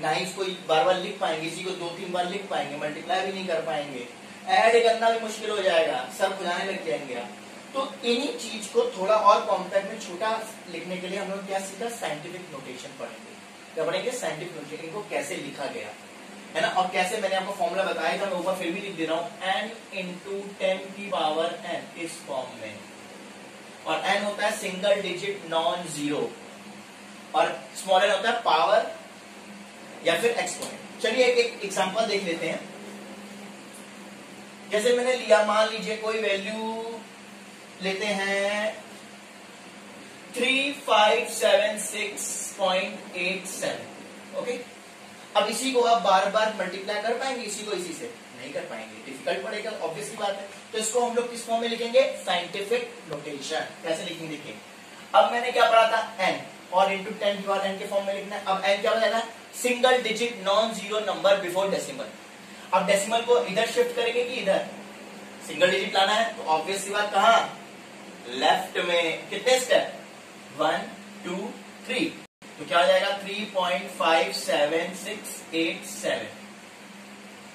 ना ही इसको बार बार लिख पाएंगे, इसी को 2-3 बार लिख पाएंगे, मल्टीप्लाई भी नहीं कर पाएंगे, ऐड करना भी मुश्किल हो जाएगा, सर खुजाने लग जाएंगे आप। तो इन्हीं चीज को थोड़ा और कॉम्पैक्ट में छोटा लिखने के लिए हम लोग क्या सीखा, साइंटिफिक नोटेशन पढ़ेंगे। क्या पढ़ेंगे, साइंटिफिक नोटेशन, इनको कैसे लिखा गया है ना, और कैसे मैंने आपको फॉर्मूला बताया था, मैं ऊपर फिर भी लिख दे रहा हूं, n × 10 की पावर n इस फॉर्म में, और n होता है सिंगल डिजिट नॉन जीरो, और स्मॉल n होता है पावर या फिर एक्सपोनेंट। चलिए एक एग्जांपल देख लेते हैं। जैसे मैंने लिया, मान लीजिए कोई वैल्यू लेते हैं 3576.87, ओके। अब इसी को आप बार बार मल्टीप्लाई कर पाएंगे, इसी को इसी से नहीं कर पाएंगे, डिफिकल्ट पड़ेगा, ऑब्वियसली बात है। तो इसको हम लोग किस फॉर्म में लिखेंगे, साइंटिफिक नोटेशन। कैसे लिखेंगे देखिए, अब मैंने क्या पढ़ा था, n, और इंटू 10 की पावर n के फॉर्म में लिखना है। अब n क्या हो जाएगा, single digit non zero number before decimal. अब डेसिमल को इधर शिफ्ट करेंगे कि इधर, सिंगल डिजिट लाना है तो ऑब्वियस सी बात कहां, लेफ्ट में। कितने स्टेप, 1 2 3, तो क्या हो जाएगा 3.57687।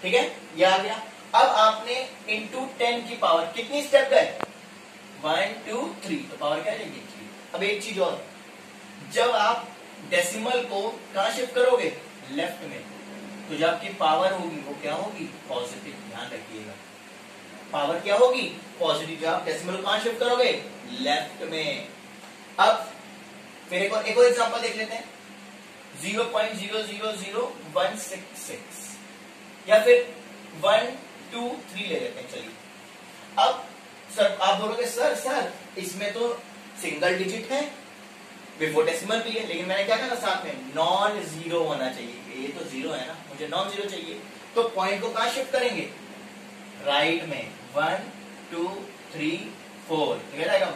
ठीक है, ये आ गया। अब आपने इंटू 10 की पावर कितनी स्टेप गए, 1 2 3, तो पावर क्या लेंगे 3। अब एक चीज और, जब आप डेसिमल को कहां शिफ्ट करोगे, लेफ्ट में, तो जो आपकी पावर होगी वो क्या होगी, पॉजिटिव। ध्यान रखिएगा, पावर क्या होगी, पॉजिटिव। जब आप डेसिमल को कहां शिफ्ट करोगे, लेफ्ट में। अब फिर एक और एग्जांपल देख लेते हैं, 0.000166 या फिर 1 2 3 ले लेते हैं। चलिए, अब सर आप बोलोगे सर इसमें तो सिंगल डिजिट है, बिफोर डेसिमल भी है, लेकिन मैंने क्या कहा साथ में, नॉन जीरो होना चाहिए। ये तो जीरो है ना, मुझे नॉन जीरो चाहिए, तो पॉइंट को कहां शिफ्ट करेंगे, राइट में। 1 2 3 4, तो क्या जाएगा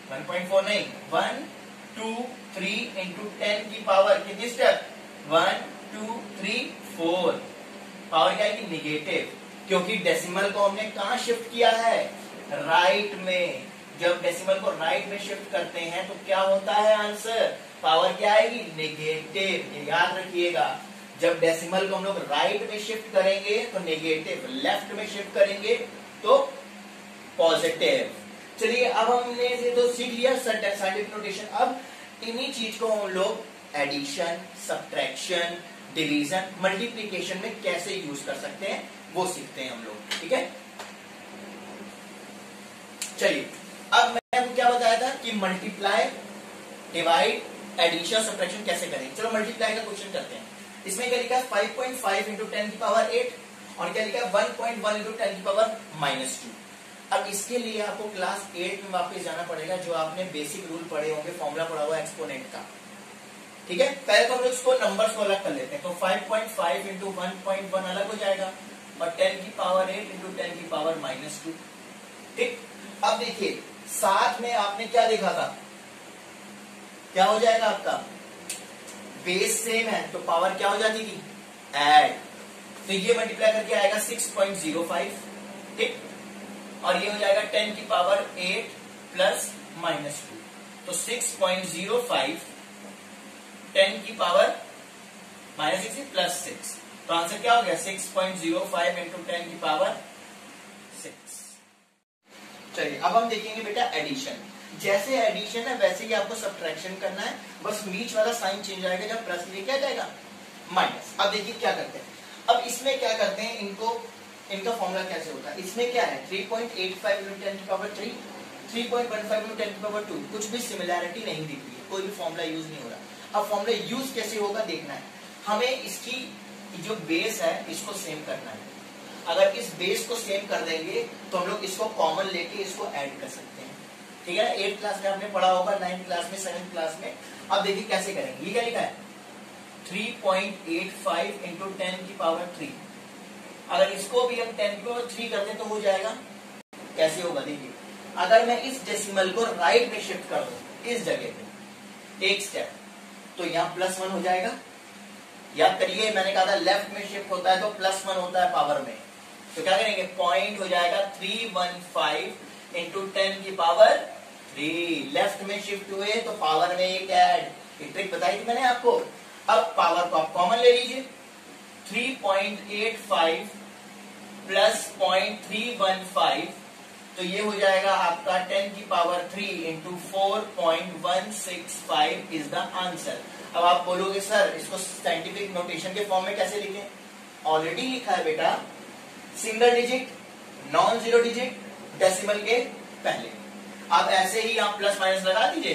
1.4 नहीं, 1 2 3 इंटू 10 की पावर कितनी स्टेप, 1 2 3 4। पावर क्या है कि निगेटिव, क्योंकि डेसिमल को हमने कहां शिफ्ट किया है, राइट में। जब डेसिमल को राइट में शिफ्ट करते हैं तो क्या होता है आंसर, पावर क्या आएगी, नेगेटिव। ये याद रखिएगा, जब डेसिमल को हम लोग राइट में शिफ्ट करेंगे तो नेगेटिव, लेफ्ट में शिफ्ट करेंगे तो पॉजिटिव। चलिए, अब हमने ये तो सीख लिया साइंटिफिक नोटेशन। अब इन्हीं चीज को हम लोग एडिशन, सब्ट्रैक्शन, डिवीजन, मल्टीप्लिकेशन में कैसे यूज कर सकते हैं वो सीखते हैं हम लोग। ठीक है, चलिए, अब मैंने आपको क्या बताया था कि मल्टीप्लाई, डिवाइड, एडिशन, सब्ट्रैक्शन कैसे करें। चलो मल्टीप्लाई का क्वेश्चन करते हैं। इसमें क्या लिखा है, 5.5 इंटू 10 की पावर 8, और क्या लिखा है 1.1 इंटू 10 की पावर -2। अब इसके लिए आपको क्लास 8 में वापस जाना पड़ेगा, जो आपने बेसिक रूल पढ़े होंगे, फॉर्मूला पढ़ा हुआ एक्सपोनेंट का। ठीक है, पहले तो हम लोग इसको नंबर्स को अलग कर लेते हैं। तो 5.5 इंटू 1.1 अलग हो जाएगा, और 10 की पावर 8 इंटू 10 की पावर -2। ठीक, अब देखिए साथ में आपने क्या देखा था, क्या हो जाएगा आपका, बेस सेम है तो पावर क्या हो जाती थी, ऐड। तो ये मल्टीप्लाई करके आएगा 6.05। ठीक, और ये हो जाएगा 10 की पावर 8 प्लस -2, तो 6.05 10 की पावर -6 प्लस 6, तो आंसर क्या हो गया 6.05 इंटू 10 की पावर 6। चलिए, अब हम देखेंगे बेटा एडिशन। जैसे एडिशन है वैसे ही आपको सब्ट्रैक्शन करना है, बस बीच वाला साइन चेंज आएगा, जब प्लस लेके आ जाएगा माइनस। अब देखिए क्या करते हैं, अब इसमें क्या करते हैं, इनका फॉर्मूला कैसे होता है। इसमें क्या है 3.85 इंटू 10 की पावर 3, 3.15 इंटू 10 की पावर 2, कुछ भी सिमिलैरिटी नहीं दिख रही है, कोई भी फॉर्मूला यूज नहीं हो रहा। अब फॉर्मूला यूज कैसे होगा देखना है हमें, इसकी जो बेस है इसको सेम करना है। अगर इस बेस को सेम कर देंगे तो हम लोग इसको कॉमन लेके इसको ऐड कर सकते हैं। ठीक है, 8th क्लास में आपने पढ़ा होगा, 9th क्लास में, 7th क्लास में। अब देखिए कैसे करेंगे, ये क्या लिखा है 3.85 इंटू 10 की पावर 3। अगर इसको भी हम 10 की पावर 3 कर दें तो हो जाएगा, कैसे होगा देखिए, अगर मैं इस डेसिमल को राइट में शिफ्ट कर दूं इस जगह पे एक स्टेप, तो यहाँ +1 हो जाएगा। याद करिए मैंने कहा था लेफ्ट में शिफ्ट होता है तो +1 होता है पावर में, तो क्या करेंगे, पॉइंट हो जाएगा 315 इंटू 10 की पावर 3। लेफ्ट में शिफ्ट हुए तो पावर में एक ऐड, एक ट्रिक बताई थी मैंने आपको। अब पावर को आप कॉमन ले लीजिए, 3.85 प्लस 0.315, तो ये हो जाएगा आपका 10 की power 3 into 4.165 is the answer. अब आप बोलोगे सर इसको साइंटिफिक नोटेशन के फॉर्म में कैसे लिखें, ऑलरेडी लिखा है बेटा, single digit, non zero digit, decimal के पहले। अब ऐसे ही आप प्लस माइनस लगा दीजिए,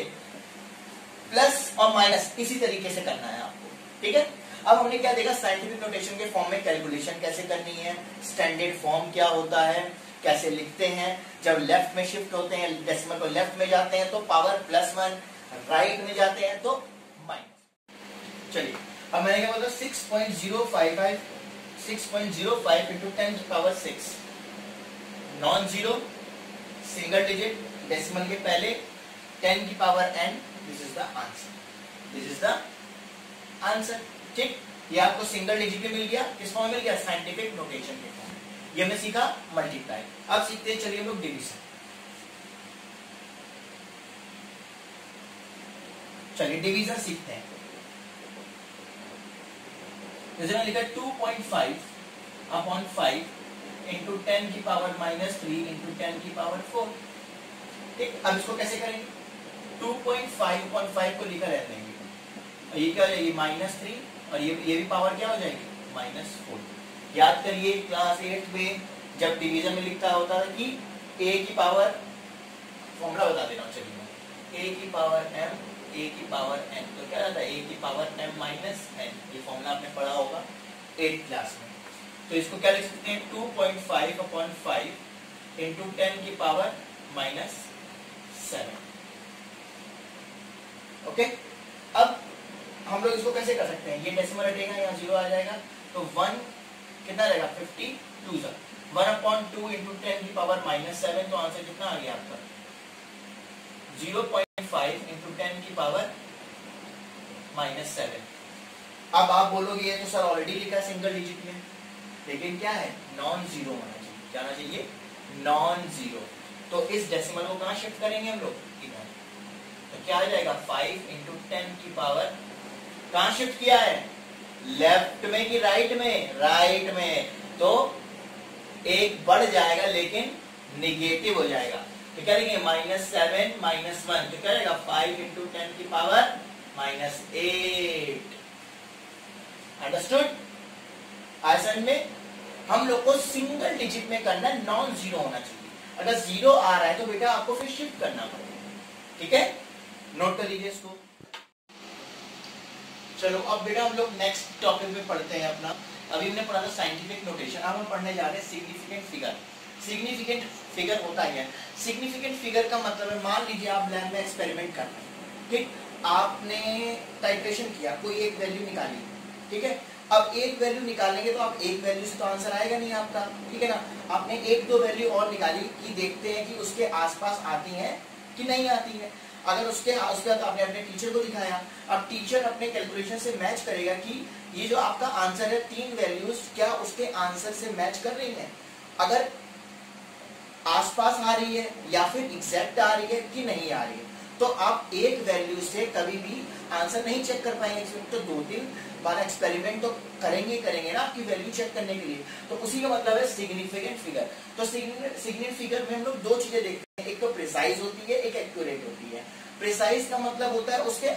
प्लस और माइनस इसी तरीके से करना है आपको। ठीक है, अब हमने क्या देखा, साइंटिफिक नोटेशन के फॉर्म में कैलकुलेशन कैसे करनी है, स्टैंडर्ड फॉर्म क्या होता है, कैसे लिखते हैं। जब लेफ्ट में शिफ्ट होते हैं, डेसिमल को लेफ्ट में जाते हैं तो पावर +1, राइट में जाते हैं तो माइनस। चलिए, अब मैंने क्या बोला 6.05 इंटू 10 की power 6, non zero, single digit, decimal के पहले, 10 की power n, this is the answer, this is the answer. ठीक, ये आपको सिंगल डिजिट में मिल गया, किस फॉर्म में मिल गया, साइंटिफिक नोटेशन के फॉर्म। ये हमने सीखा मल्टीप्लाई। अब सीखते हैं, चलिए हम लोग डिवीजन। चलिए डिवीजन सीखते हैं। जैसे मैंने लिखा 2.5 अपॉन 5 इंटू 10 की पावर -3 इंटू 10 की पावर 4। ठीक, अब इसको कैसे करेंगे? 2.5 अपॉन 5 को लिखा रहने देंगे, ये क्या हो जाएगी -3 और ये भी पावर क्या हो जाएगी -4। याद करिए क्लास 8 में जब डिवीजन में लिखता होता था कि a की पावर, फॉर्मूला बता दे रहा हूँ, चलिए a की पावर m a की पावर n, तो क्या रहता है a की पावर m माइनस n। ये फॉर्मूला आपने पढ़ा होगा 8th क्लास में। तो इसको क्या लिख सकते हैं 2.5 अपॉन 5 इंटू 10 की पावर -7। ओके, अब हम लोग इसको कैसे कर सकते हैं? ये डेसिमल हटेगा, यहाँ 0 आ जाएगा, तो 1 कितना रहेगा 52 सर 1/2 इंटू 10 की पावर -7। तो आंसर कितना आ गया आपका 0.5 इंटू 10 की पावर -7। अब आप बोलोगे ये तो सर ऑलरेडी लिखा है सिंगल डिजिट में, लेकिन क्या है नॉन जीरो होना चाहिए। क्या होना चाहिए? Non zero. तो इस डेसिमल को कहाँ शिफ्ट करेंगे हम लोग? इधर। तो क्या आ जाएगा 5 इंटू 10 की पावर, कहाँ शिफ्ट किया है? लेफ्ट में कि राइट में? राइट में। तो एक बढ़ जाएगा लेकिन निगेटिव हो जाएगा, तो क्या लिखेंगे -7 -1, तो क्या रहेगा 5 इंटू 10 की पावर -8। अंडरस्टूड? आसान में हम लोग को सिंगल डिजिट में करना, नॉन जीरो होना चाहिए। अगर जीरो आ रहा है तो बेटा आपको फिर शिफ्ट करना पड़ेगा। ठीक है, नोट कर लीजिए इसको। चलो अब बेटा हम लोग नेक्स्ट टॉपिक में पढ़ते हैं अपना। अभी हमने पढ़ा था साइंटिफिक नोटेशन, अब हम पढ़ने जा रहे हैं सिग्निफिकेंट फिगर। सिग्निफिकेंट फिगर होता है, सिग्निफिकेंट फिगर का मतलब है, मान लीजिए आप लैब में एक्सपेरिमेंट कर रहे हैं, ठीक, आपने टाइट्रेशन किया, कोई एक वैल्यू निकाली, ठीक है। अब एक वैल्यू निकालेंगे तो आप एक वैल्यू से तो आंसर आएगा नहीं आपका, ठीक है ना। आपने एक दो वैल्यू और निकाली कि देखते हैं कि उसके आसपास आती है कि नहीं आती है। अगर उसके बाद आपने अपने टीचर को दिखाया, अब टीचर अपने कैलकुलेशन से मैच करेगा कि ये जो आपका आंसर है 3 वैल्यूज क्या उसके आंसर से मैच कर रही है, अगर आसपास आ रही है या फिर एग्जैक्ट आ रही है कि नहीं आ रही है। तो आप एक वैल्यू से कभी भी आंसर नहीं चेक कर पाएंगे, तो 2-3 बार एक्सपेरिमेंट तो करेंगे ना आपकी वैल्यू चेक करने के लिए। तो उसी का मतलब है सिग्निफिकेंट फिगर। तो सिग्निफिकेंट फिगर में हम लोग दो चीजें देखते हैं, एक तो प्रिसाइज होती है, एक एक्यूरेट होती है। प्रिसाइज का मतलब होता है उसके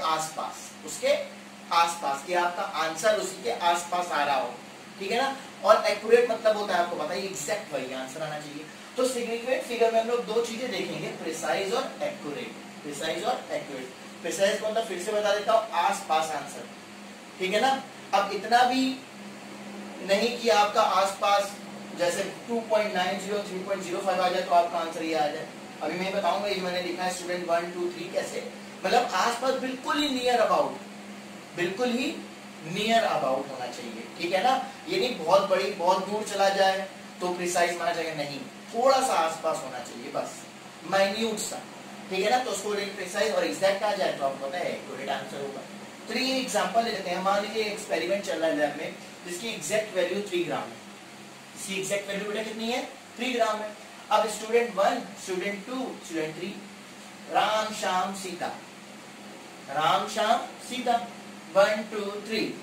आसपास कि आपका आंसर उसी के आसपास आ रहा हो, ठीक है ना। और एक्यूरेट मतलब होता है, आपको पता है एग्जैक्ट वही आंसर आना चाहिए। तो सिग्निफिकेंट फिगर में हम लोग दो चीजें देखेंगे, प्रिसाइज और एक्यूरेट। प्रिसाइज और एक्यूरेट, प्रिसाइज को मतलब फिर से बता देता हूँ, आसपास आंसर, ठीक है ना। अब इतना भी नहीं कि आपका आसपास जैसे 2.90 3.05 आ जाए तो आपका आंसर ये आ जाए। अभी मैं बताऊंगा, ये मैंने लिखा है स्टूडेंट 1 2 3 कैसे, मतलब आसपास बिल्कुल ही नियर अबाउट, बिल्कुल ही नियर अबाउट होना चाहिए, ठीक है ना। ये नहीं बहुत बड़ी बहुत दूर चला जाए तो प्रिसाइज माना जाएगा, नहीं, थोड़ा सा आसपास होना चाहिए, बस माइन्यूट सा, ठीक है ना। तो उसको प्रिसाइज और एग्जैक्ट आ जाए तो आपको पता है एक्यूरेट आंसर होगा। तो ये एग्जांपल ले लेते हैं, मान लीजिए एक्सपेरिमेंट चल रहा है लैब में जिसकी एग्जैक्ट वैल्यू 3 ग्राम है। इसकी एग्जैक्ट वैल्यू बेटा कितनी है? 3 ग्राम है। अब student 1 student 2 student 3, Ram Shyam Sita 1 2 3।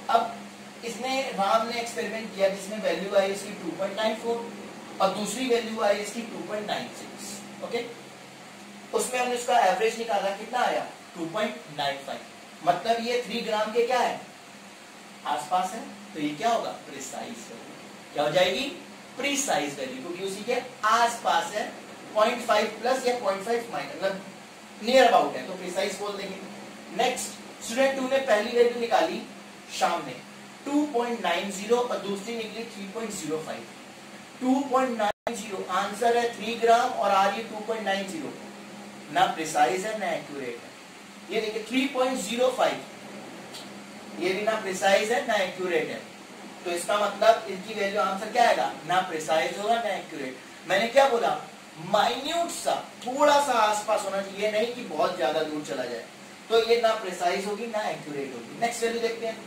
अब इसने राम ने एक्सपेरिमेंट किया जिसमें वैल्यू आई इसकी 2.94 और दूसरी वैल्यू आई इसकी 2.96, ओके। उसमें हमने उसका एवरेज निकाला, कितना आया 2.95, मतलब ये 3 ग्राम के क्या है? आसपास है। तो ये क्या होगा? Precise value. क्या हो जाएगी? प्रिसाइज वैल्यू, क्योंकि उसी के आसपास है, 0.5 प्लस या 0.5 माइनस, मतलब नियर अबाउट है, तो प्रिसाइज बोल देंगे। नेक्स्ट स्टूडेंट 2 ने पहली वैल्यू निकाली शाम ने 2.90 और दूसरी निकली 3.05। 2.90 आंसर है 3 ग्राम और आ रही है 2.90, ना प्रिसाइज है ना एक्यूरेट है। ये देखिए 3.05, ये भी ना प्रिसाइज है ना एक्यूरेट है। तो इसका मतलब इनकी वैल्यू आंसर क्या आएगा? ना प्रिसाइज होगा ना एक्यूरेट। मैंने क्या बोला? माइन्यूट सा, थोड़ा सा आसपास होना चाहिए, नहीं कि बहुत ज्यादा दूर चला जाए। तो ये ना प्रिसाइज होगी ना एक्यूरेट होगी। नेक्स्ट वैल्यू देखते हैं,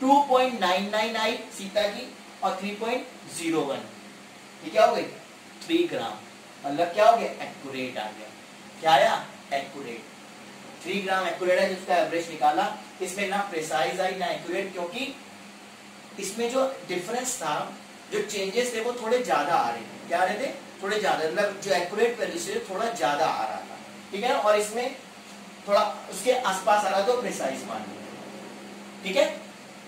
2.99 आई सीता की और 3.01। ये क्या हो गई 3 ग्राम, मतलब क्या हो गया एक्यूरेट आ गया। क्या आया एक्यूरेट, 3 ग्राम एक्यूरेट है जिसका एवरेज निकाला। इसमें ना प्रिसाइज आई ना एक्यूरेट, क्योंकि इसमें जो डिफरेंस था, जो चेंजेस थे वो थोड़े ज्यादा आ रहे थे। क्या आ रहे थे थोड़े ज्यादा, मतलब जो एक्यूरेट वैल्यू से थोड़ा ज्यादा आ रहा था, ठीक है ना, और इसमें थोड़ा उसके आसपास आ रहा तो प्रिसाइज मान लिया। ठीक है,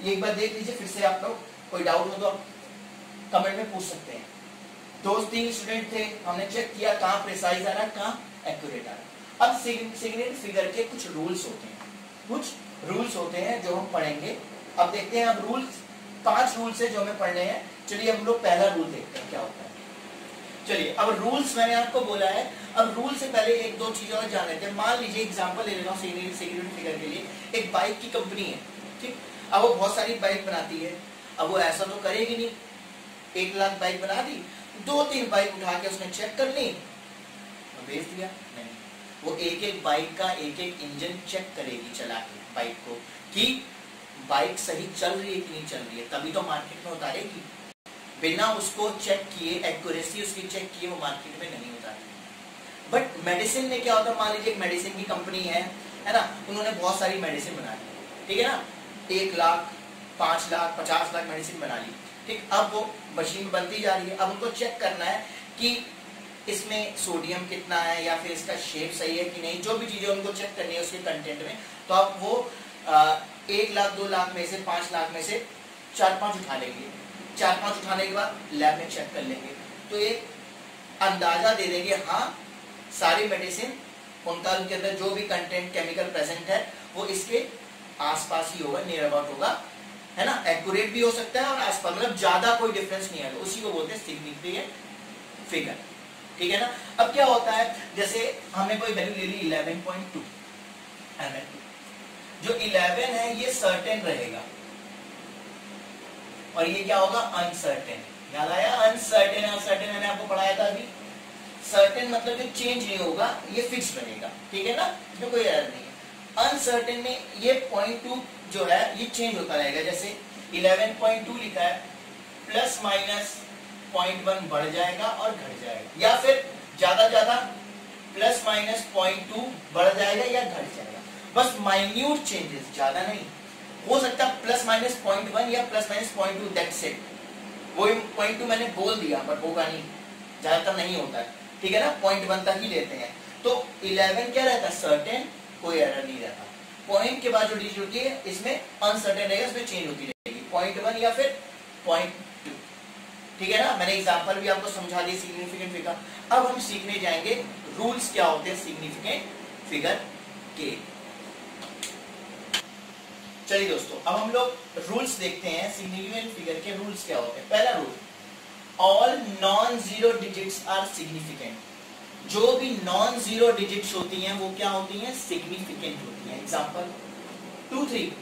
ये एक बार देख लीजिए फिर से, आप लोग कोई डाउट हो तो आप कमेंट में पूछ सकते हैं। 2-3 स्टूडेंट थे, हमने चेक किया कहाँ प्रिसाइज आ रहा है कहाँ एक्यूरेट आ रहा है। अब सिग्निफिकेंट फिगर के कुछ रूल्स होते हैं, कुछ रूल्स होते हैं जो हम पढ़ेंगे। अब देखते हैं, अब रूल्स 5 रूल्स है जो हमें पढ़ने हैं। चलिए हम लोग पहला रूल देखते हैं क्या होता है। चलिए अब रूल्स मैंने आपको बोला है, अब रूल से पहले 1-2 चीजें और जान लेते हैं। मान लीजिए एग्जांपल ले लेता हूं सिग्निफिकेंट फिगर के लिए, एक बाइक की कंपनी है, ठीक, अब वो बहुत सारी बाइक बनाती है। अब वो ऐसा तो करेगी नहीं 1 लाख बाइक बना दी, 2-3 बाइक उठा के उसने चेक कर ली बेच दिया, नहीं, वो एक बाइक का एक इंजन चेक करेगी चला के बाइक को कि बाइक सही चल रही है कि नहीं चल रही है, तभी तो मार्केट में उतारेगी। बिना उसको चेक किए, एक्यूरेसी उसकी चेक किए वो मार्केट में नहीं उतारेगी। बट मेडिसिन में क्या होता है, मान लीजिए एक मेडिसिन की कंपनी है ना, उन्होंने बहुत सारी मेडिसिन बना ली, ठीक है ना, 1 लाख 5 लाख 50 लाख मेडिसिन बना ली, ठीक। अब वो मशीन बनती जा रही है, अब उनको चेक करना है कि इसमें सोडियम कितना है या फिर इसका शेप सही है कि नहीं, जो भी चीजें उनको चेक करनी है उसके कंटेंट में। तो अब वो 1 लाख 2 लाख में से 5 लाख में से 4-5 उठा लेंगे, 4-5 उठाने के बाद लैब में चेक कर लेंगे, तो एक अंदाजा दे देंगे हाँ सारी मेडिसिन उनका उनके अंदर जो भी कंटेंट केमिकल प्रेजेंट है वो इसके आसपास ही होगा, नियर अबाउट होगा, है ना, एक्यूरेट भी हो सकता है और आसपास, मतलब ज्यादा कोई डिफरेंस नहीं आएगा, उसी को बोलते हैं सिग्निफिकेंट फिगर, ठीक है ना। अब क्या होता है, जैसे हमने कोई वैल्यू ले ली 11.2 ml, जो 11 है ये सर्टेन रहेगा और ये क्या होगा अनसर्टेन। याद आया अनसर्टेन, अनसर्टेन मैंने आपको पढ़ाया था अभी। सर्टेन मतलब जो चेंज नहीं होगा, ये फिक्स रहेगा, ठीक है ना, इसमें कोई एरर नहीं है। अनसर्टेन में ये 0.2 जो है ये चेंज होता रहेगा, जैसे 11.2 लिखा है, प्लस माइनस 0.1 बढ़ जाएगा और घट जाएगा, या फिर ज्यादा प्लस माइनस 0.2 बढ़ जाएगा या घट जाएगा, बस माइन्यूट चेंजेस, ज्यादा नहीं। हो सकता है प्लस माइनस 0.1 या प्लस माइनस 0.2, दैट्स इट। वो 0.2 मैंने बोल दिया बट होगा नहीं, ज्यादातर नहीं होता है, ठीक है ना, 0.1 तक ही लेते हैं। तो 11 क्या रहता है सर्टेन, कोई एरर नहीं रहता। पॉइंट के बाद जो डिजिट होती है इसमें अनसर्टेन रहेगा, इसमें चेंज होती रहेगी, 0.1 या फिर 0.2, ठीक है ना। मैंने एग्जांपल भी आपको समझा दी सिग्निफिकेंट फिगर। अब हम सीखने जाएंगे रूल्स क्या होते हैं सिग्निफिकेंट फिगर के। चलिए दोस्तों अब हम लोग रूल्स देखते हैं, सिग्निफिकेंट फिगर के रूल्स क्या होते हैं। पहला rule, all non zero digits are significant. जो भी नॉन जीरो डिजिट्स होती हैं वो क्या होती हैं, सिग्निफिकेंट होती हैं। एग्जांपल 2 3,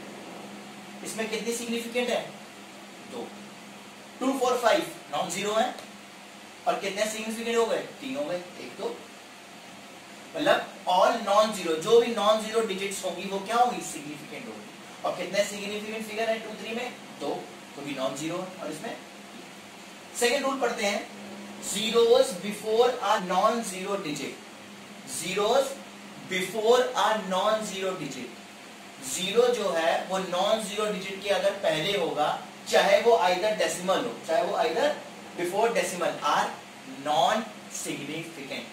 इसमें कितनी सिग्निफिकेंट है 2, 2 4 5 नॉन जीरो है और कितने सिग्निफिकेंट हो गए 3 हो गए, 1 2, मतलब ऑल नॉन जीरो, जो भी नॉन जीरो डिजिट्स होंगी वो क्या होगी सिग्निफिकेंट होगी। और कितने सिग्निफिकेंट फिगर है 2 3 में 2, तो भी नॉन जीरो है। और इसमें सेकेंड रूल पढ़ते हैं, zeros before a non-zero digit, zeros before a non-zero digit, zero जो है वो नॉन जीरो डिजिट के अगर पहले होगा, चाहे वो आइदर डेसिमल हो चाहे वो either before decimal, are non significant.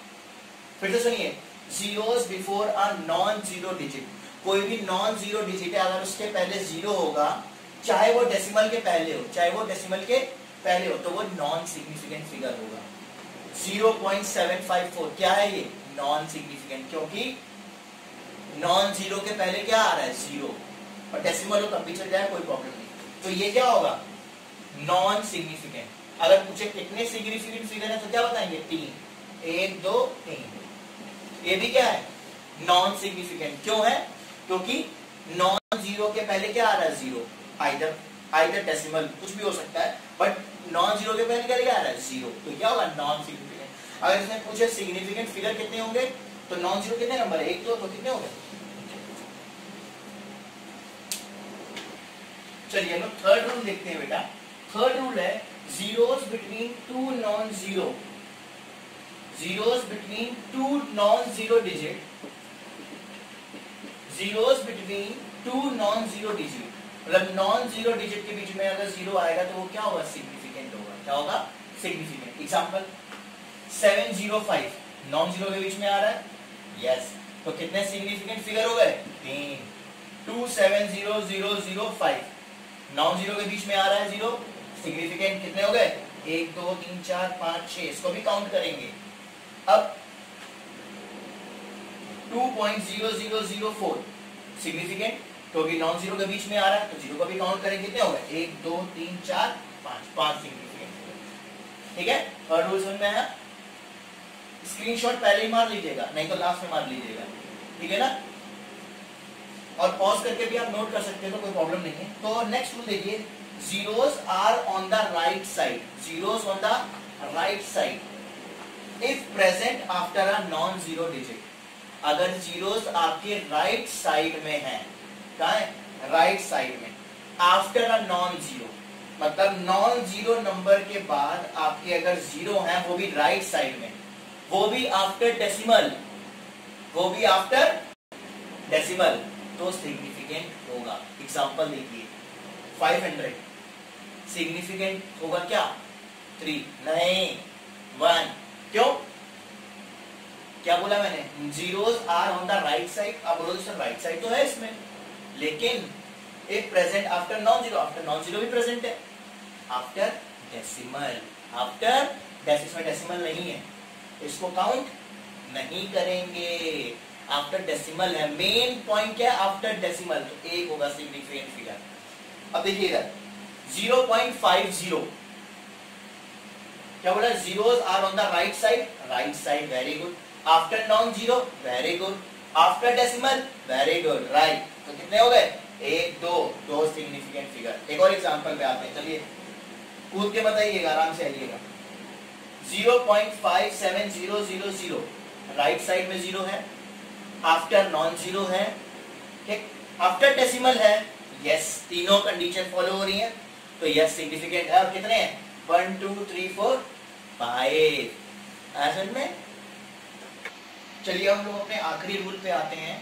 फिर से सुनिए, zeros before a non zero digit, कोई भी नॉन जीरो डिजिट है अगर उसके पहले जीरो होगा, चाहे वो डेसिमल के पहले हो चाहे वो डेसिमल के पहले हो, तो वो नॉन सिग्निफिकेंट फिगर होगा। 0.754 क्या है ये नॉन सिग्निफिकेंट, क्योंकि नॉन जीरो के पहले क्या आ रहा है जीरो, और डेसिमल हो तब भी चल जाए कोई प्रॉब्लम नहीं। तो ये क्या होगा नॉन सिग्निफिकेंट। अगर पूछे कितने सिग्निफिकेंट फिगर है तो क्या बताएंगे 3, 1 2 3। ये भी क्या है नॉन सिग्निफिकेंट। क्यों है, क्योंकि नॉन जीरो के पहले क्या आ रहा है जीरो, आइदर डेसिमल कुछ भी हो सकता है, बट नॉन जीरो के पहले क्या आ रहा है जीरो, तो क्या होगा नॉन सिग्निफिकेंट। अगर इसमें पूछे सिग्निफिकेंट फिगर कितने होंगे तो नॉन जीरो कितने नंबर है 1 2, तो कितने हो गए। चलिए हम लोग थर्ड रूल देखते हैं बेटा। थर्ड रूल है zeros between two non-zero, zeros between two non-zero digit, zeros between two non-zero digit, मतलब नॉन जीरो डिजिट के बीच में अगर जीरो आएगा तो वो क्या होगा, सिग्निफिकेंट होगा। क्या होगा, सिग्निफिकेंट। एग्जांपल 705 नॉन जीरो के बीच में आ रहा है, यस, तो कितने सिग्निफिकेंट फिगर हो गए, 3। 270005 नॉन जीरो के बीच में आ रहा है जीरो, सिग्निफिकेंट कितने हो गए, 1 2 3 4 5 6, इसको भी काउंट करेंगे। अब 2.0004 सिग्निफिकेंट, क्योंकि नॉन जीरो के बीच में आ रहा है तो जीरो को भी काउंट करेंगे, कितने हो गए, 1 2 3 4 5 सिग्निफिकेंट। ठीक है, और रूल समझ में आया। स्क्रीनशॉट पहले ही मार लीजिएगा, नहीं तो लास्ट में मार लीजिएगा, ठीक है ना, और पॉज करके भी आप नोट कर सकते हैं, तो कोई प्रॉब्लम नहीं है। तो नेक्स्ट रूल देखिए, zeros are on the right side, zeros on the right side if present after a non zero digit. अगर जीरोस आपके राइट साइड में है, क्या है, राइट साइड में, आफ्टर अ नॉन जीरो, मतलब नॉन जीरो नंबर के बाद आपके अगर जीरो है, वो भी राइट साइड में, वो भी आफ्टर डेसिमल, वो भी आफ्टर डेसिमल, तो सिग्निफिकेंट होगा। एग्जांपल देखिए, 500 सिग्निफिकेंट होगा क्या, 3 नहीं 1, क्यों, क्या बोला मैंने, zeros are on the right side. आप बोलोगे सर राइट साइड तो है इसमें, लेकिन एक present after non zero, after non zero भी प्रेजेंट है, after decimal, after decimal, decimal नहीं है, इसको काउंट नहीं करेंगे, आफ्टर डेसिमल है। मेन पॉइंट क्या है, आफ्टर डेसिमल, तो एक होगा सिग्निफिकेंट फिगर। अब देखिए इधर 0.50, क्या बोला, zeros are on the right side, right side, very good, after non zero, very good, after decimal, very good, right, तो कितने हो गए, 1 2 सिग्निफिकेंट फिगर। एक और एग्जांपल पे आते हैं, चलिए कूद के बताइएगा, आराम से आइएगा। 0.57000 राइट साइड में जीरो है, आफ्टर नॉन जीरो है, ठीक, आफ्टर डेसिमल है, यस, तीनों कंडीशन फॉलो हो रही है, तो यस सिग्निफिकेंट है। और कितने हैं, 1 2 3 4 5, ऐसे में। चलिए हम लोग अपने आखिरी रूल पे आते हैं,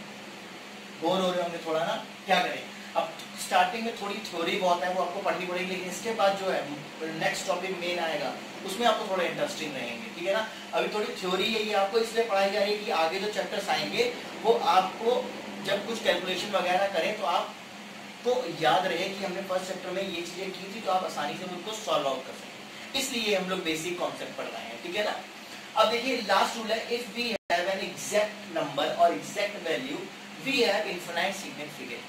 बोर हो रहे होंगे थोड़ा ना, क्या करें, अब स्टार्टिंग में थोड़ी थ्योरी बहुत है, वो आपको पढ़नी पड़ेगी, लेकिन इसके बाद जो है नेक्स्ट टॉपिक मेन आएगा, उसमें आपको थोड़ा इंटरेस्टिंग रहेंगे, ठीक है ना। अभी थोड़ी थ्योरी है, ये आपको इसलिए पढ़ाई जा रही है कि आगे जो चैप्टर्स आएंगे वो आपको जब कुछ कैलकुलेशन वगैरह करें तो आपको याद रहे कि हमने फर्स्ट चैप्टर में ये चीजें की थी, तो आप आसानी से उनको सॉल्व आउट कर सकें, इसलिए हम लोग बेसिक कॉन्सेप्ट पढ़ रहे हैं, ठीक है ना। अब देखिए लास्ट रूल है, if we have an exact number or exact value, we have infinite significant.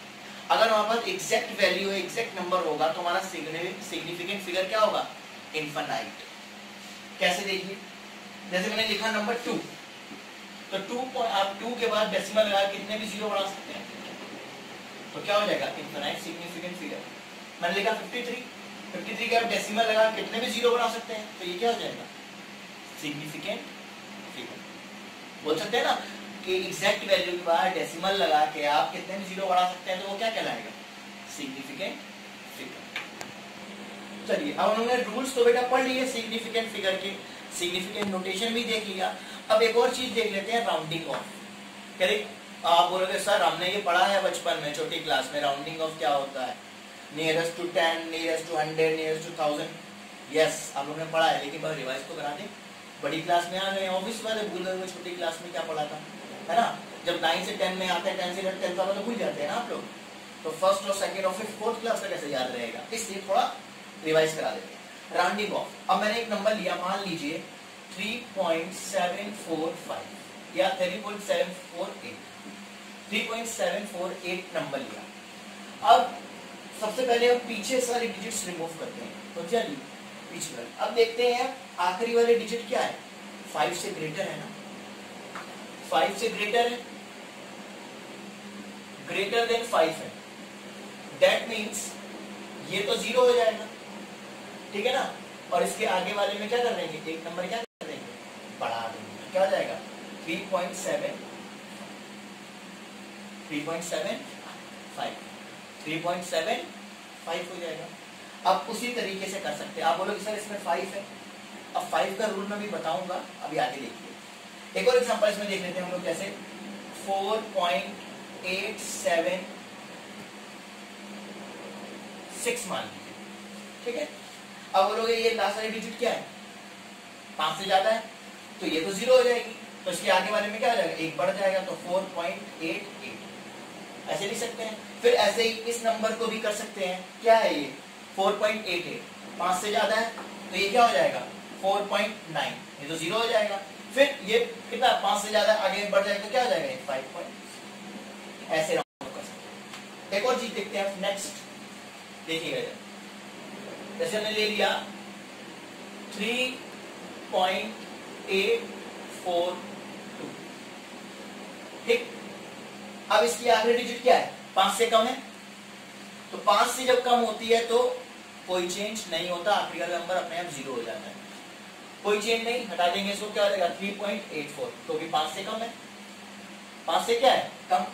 अगर हमारे पास एग्जैक्ट वैल्यू है, एग्जैक्ट नंबर होगा, तो हमारा सिग्निफिकेंट फिगर क्या होगा, इनफिनाइट। कैसे देखिए, जैसे मैंने लिखा नंबर 2, तो 2 आप 2 के बाद डेसिमल लगा कितने भी जीरो बढ़ा सकते हैं, तो क्या हो जाएगा, इनफिनाइट सिग्निफिकेंट फिगर। मैंने लिखा 53 के बाद डेसिमल लगा कितने भी जीरो बढ़ा सकते हैं, तो ये क्या हो जाएगा, सिग्निफिकेंट फिगर। बोल सकते हैं ना कि एग्जैक्ट वैल्यू के बाद डेसिमल लगा के आप कितने भी जीरो बढ़ा सकते हैं, तो वो क्या कहलाएगा, सिग्निफिकेंट फिगर। चलिए अब उन्होंने रूल्स तो बेटा पढ़ लिए सिग्निफिकेंट फिगर के, सिग्निफिकेंट नोटेशन भी देख लिया। अब एक और चीज देख लेते हैं, राउंडिंग ऑफ। करेक्ट, आप बोलोगे सर हमने ये पढ़ा है बचपन में छोटी क्लास में, राउंडिंग ऑफ क्या होता है, nearest to 10, nearest to 100, nearest to 1000। Yes आप लोगों ने पढ़ा है, लेकिन भाई रिवाइज तो करा दें, बड़ी क्लास में आ गए, ऑफिस वाले भूल गए छोटी क्लास में क्या पढ़ा था, है ना। जब 9 से 10 में आते हैं, 10 से 10 वाला तो भूल जाते हैं ना आप लोग, तो फर्स्ट और सेकंड और फिर फोर्थ क्लास का कैसे याद रहेगा, इसलिए थोड़ा रिवाइज करा देते हैं। राउंडिंग ऑफ, अब मैंने एक नंबर लिया, मान लीजिए 3.745 या 3.748 नंबर लिया। अब सबसे पहले हम पीछे सारे डिजिट्स रिमूव करते हैं, तो चलिए पीछे वाले अब देखते हैं, आखिरी वाले डिजिट क्या है, 5 से ग्रेटर है ना, 5 से ग्रेटर है, ग्रेटर देन 5 है, दैट मीन्स ये तो 0 हो जाएगा, ठीक है ना। और इसके आगे वाले में क्या कर देंगे, एक नंबर क्या कर देंगे, बढ़ा देंगे, क्या हो जाएगा 3.75 3.75 हो जाएगा। आप उसी तरीके से कर सकते हैं। आप बोलोगे सर इसमें 5 है, अब 5 का रूल मैं भी बताऊंगा, अभी आगे देखिए। एक और एग्जांपल इसमें देख लेते हैं हम लोग, जैसे 4.876 मान लीजिए, ठीक है। अब बोलोगे ये लास्ट वाली डिजिट क्या है, 5 से ज्यादा है, तो ये तो 0 हो जाएगी, तो इसके आगे वाले में क्या हो जाएगा, 1 बढ़ जाएगा, तो 4.88 ऐसे लिख सकते हैं। फिर ऐसे ही इस नंबर को भी कर सकते हैं, क्या है ये 4.88, 5 से ज्यादा है, तो ये क्या हो जाएगा 4.9, ये तो 0 हो जाएगा। फिर ये कितना 5 से ज्यादा आगे बढ़ जाएगा तो क्या हो जाएगा 5 ऐसे राउंड कर सकते हैं। एक और चीज देखते हैं नेक्स्ट, देखिएगा जैसे हमने ले लिया 3.842, ठीक। अब इसकी आखिरी डिजिट क्या है, 5 से कम है, तो 5 से जब कम होती है तो कोई चेंज नहीं होता, आखिरी का नंबर अपने आप 0 हो जाता है, कोई चेंज नहीं, हटा देंगे इसको, क्या हो जाएगा 3.84, तो भी 5 से कम है, 5 से क्या है कम।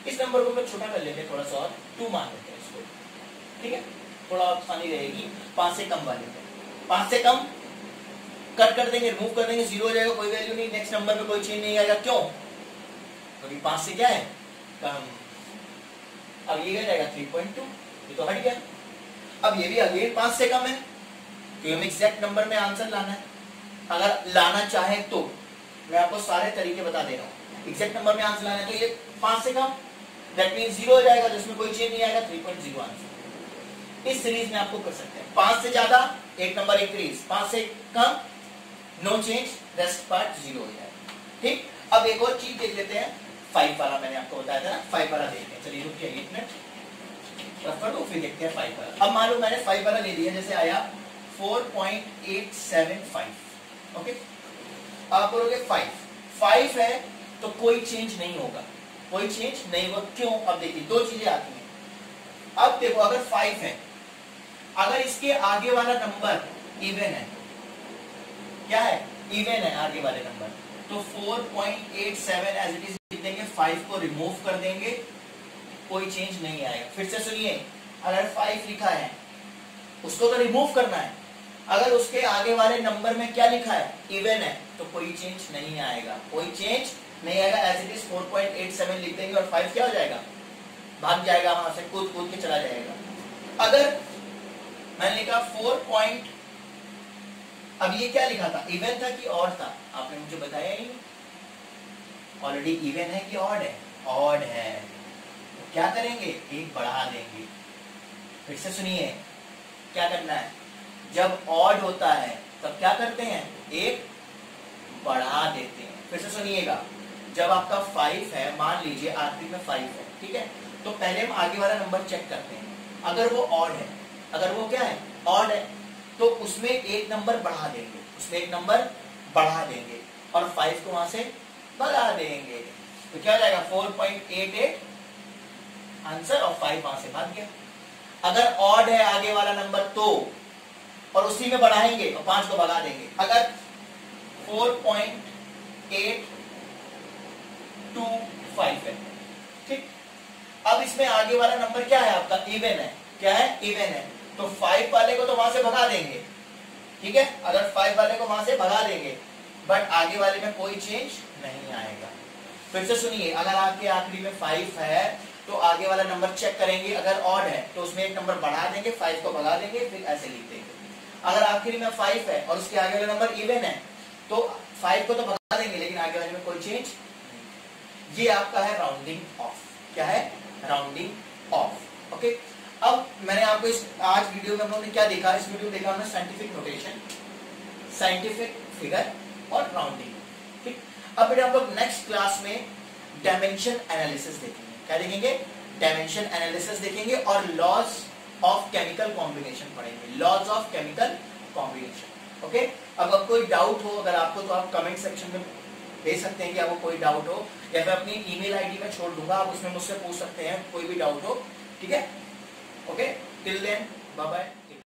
इस नंबर को छोटा कर लेते हैं थोड़ा सा और 2 मान लेते हैं इसको, ठीक है, थोड़ा आसानी रहेगी। 5 से कम वाले में 5 से कम कट कर देंगे, रिमूव कर देंगे, 0 हो जाएगा, कोई वैल्यू नहीं, नेक्स्ट नंबर पे कोई चेंज नहीं आएगा, क्यों, क्योंकि 5 से क्या है कम। अब ये क्या जाएगा 3.2, ये तो हट गया। अब ये भी अगेन 5 से कम है, क्योंकि हमें एग्जैक्ट नंबर में आंसर लाना है। अगर लाना चाहे तो मैं आपको सारे तरीके बता दे रहा हूँ, एग्जैक्ट नंबर में आंसर लाना है तो ये 5 से कम, दैट मींस 0 हो जाएगा, जिसमें कोई चेंज नहीं आएगा, 3.0 आंसर। इस सीरीज में आपको कर सकते हैं, 5 से ज्यादा एक नंबर इंक्रीज, 5 से कम नो चेंज, रेस्ट पार्ट 0 हो जाएगा, ठीक। अब एक और चीज देख लेते हैं, 5 वाला मैंने आपको बताया था ना, 5 वाला देखते हैं, चलिए रुकिए 1 मिनट रफ कर दो, फिर देखते हैं 5 वाला। अब मान लो मैंने 5 वाला ले लिया, जैसे आया 4.875, ओके। आप बोलोगे 5 है तो कोई चेंज नहीं होगा, कोई चेंज नहीं होगा, क्यों। अब देखिए दो चीजें आती हैं। अब देखो अगर 5 है, अगर इसके आगे वाला नंबर इवन है, क्या है इवन है आगे वाले नंबर, तो 4.87 एज इट इज लिख देंगे, 5 को रिमूव कर देंगे, कोई चेंज नहीं आएगा। फिर से सुनिए, अगर 5 लिखा है उसको तो रिमूव करना है, अगर उसके आगे वाले नंबर में क्या लिखा है इवन है, तो कोई चेंज नहीं आएगा, कोई चेंज नहीं आएगा, एज इट इज 4.87 लिख देंगे और 5 क्या हो जाएगा, भाग जाएगा, वहां से कूद कूद के चला जाएगा। अगर मैंने लिखा 4. अब ये क्या लिखा था, इवन था कि ऑड था, आपने मुझे बताया ही नहीं, ऑलरेडी इवन है कि ऑड है, ऑड है, तो क्या करेंगे, एक बढ़ा देंगे। फिर से सुनिए क्या करना है, जब ऑड होता है तब क्या करते हैं, एक बढ़ा देते हैं। फिर से सुनिएगा, जब आपका 5 है, मान लीजिए आखिरी में 5 है, ठीक है, तो पहले हम आगे वाला नंबर चेक करते हैं, अगर वो ऑड है, अगर वो क्या है ऑड है, तो उसमें एक नंबर बढ़ा देंगे, उसमें एक नंबर बढ़ा देंगे और 5 को वहां से भगा देंगे, तो क्या हो जाएगा 4.88 आंसर, और 5 वहां से भाग गया। अगर ऑड है आगे वाला नंबर तो, और उसी में बढ़ाएंगे और 5 को भगा देंगे। अगर 4.825 है, ठीक। अब इसमें आगे वाला नंबर क्या है आपका, इवन है, क्या है इवन है, तो 5 वाले को तो वहां से भगा देंगे, ठीक है, अगर 5 वाले को वहां से भगा देंगे, बट आगे वाले में कोई चेंज नहीं आएगा। फिर से सुनिए, अगर आपके आखिरी में 5 है तो आगे वाला नंबर चेक करेंगे, अगर ऑड है तो उसमें एक नंबर बढ़ा देंगे, 5 को भगा देंगे, फिर ऐसे लिख देंगे। अगर आखिरी में 5 है और उसके आगे वाला नंबर इवन है, तो 5 को तो भगा देंगे, लेकिन आगे वाले में कोई चेंज नहीं। ये आपका है राउंडिंग ऑफ, क्या है राउंडिंग ऑफ, ओके। अब मैंने आपको इस आज वीडियो में हम लोगों ने क्या देखा, इस वीडियो में देखा हमने साइंटिफिक नोटेशन, साइंटिफिक फिगर और राउंडिंग, ठीक। अब बेटा हम लोग नेक्स्ट क्लास में डायमेंशन एनालिसिस देखेंगे, क्या देखेंगे, डायमेंशन एनालिसिस देखेंगे, और लॉज ऑफ केमिकल कॉम्बिनेशन पढ़ेंगे, laws of chemical combination, okay. अब कोई डाउट हो अगर आपको, तो आप कमेंट सेक्शन में भेज सकते हैं कि आपको कोई डाउट हो, या फिर अपनी ईमेल आईडी में छोड़ दूंगा, आप उसमें मुझसे पूछ सकते हैं कोई भी डाउट हो, ठीक है, okay. Till then bye bye.